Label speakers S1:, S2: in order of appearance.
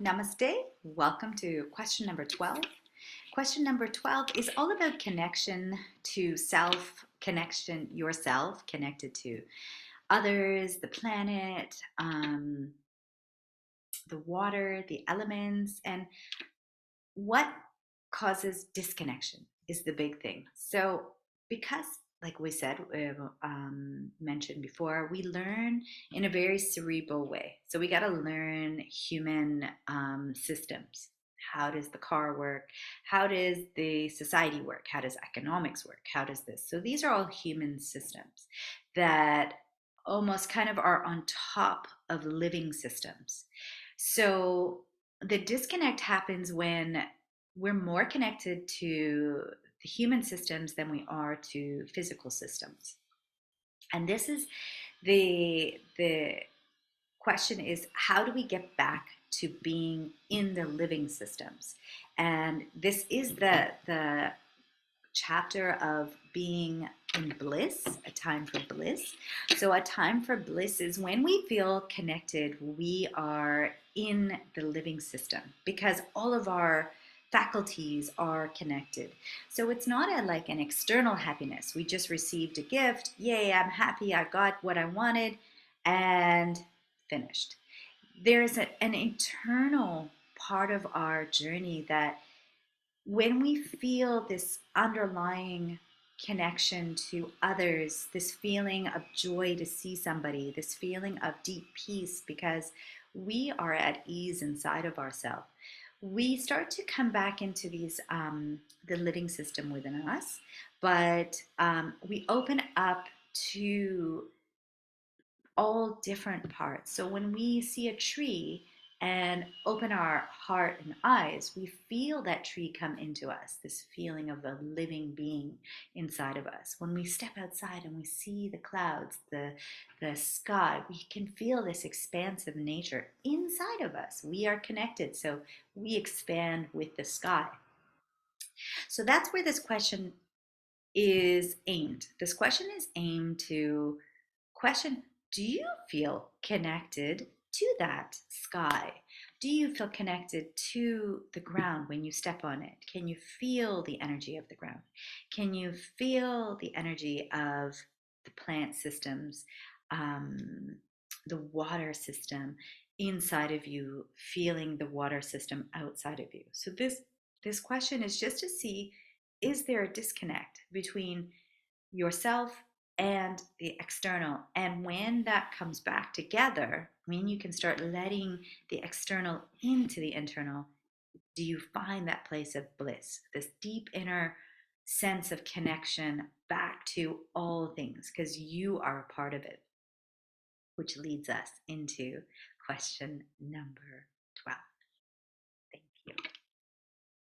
S1: Namaste. Welcome to question number 12. Question number 12 is all about connection to self, connection yourself, connected to others, the planet, the water, the elements, and what causes disconnection is the big thing. So, because, like we said, mentioned before, we learn in a very cerebral way. So, we got to learn human systems. How does the car work? How does the society work? How does economics work? How does this? So, these are all human systems that almost kind of are on top of living systems. So, the disconnect happens when we're more connected to the human systems than we are to physical systems. And this is the question is, how do we get back to being in the living systems? And this is the chapter of being in bliss, a time for bliss. So, a time for bliss is when we feel connected, we are in the living system because all of our faculties are connected. So, it's not like an external happiness. We just received a gift. Yay, I'm happy. I got what I wanted and finished. There's an internal part of our journey that when we feel this underlying connection to others, this feeling of joy to see somebody, this feeling of deep peace because we are at ease inside of ourselves, we start to come back into these the living system within us, but we open up to all different parts. So when we see a tree and open our heart and eyes, we feel that tree come into us, this feeling of a living being inside of us. When we step outside and we see the clouds, the sky, we can feel this expansive nature inside of us. We are connected, so we expand with the sky. So that's where this question is aimed. This question is aimed to question, do you feel connected to that sky? Do you feel connected to the ground when you step on it? Can you feel the energy of the ground? Can you feel the energy of the plant systems, um, the water system inside of you, feeling the water system outside of you? So this question is just to see, is there a disconnect between yourself and the external? And when that comes back together, when you can start letting the external into the internal, do you find that place of bliss, this deep inner sense of connection back to all things because you are a part of it? Which leads us into question number 12.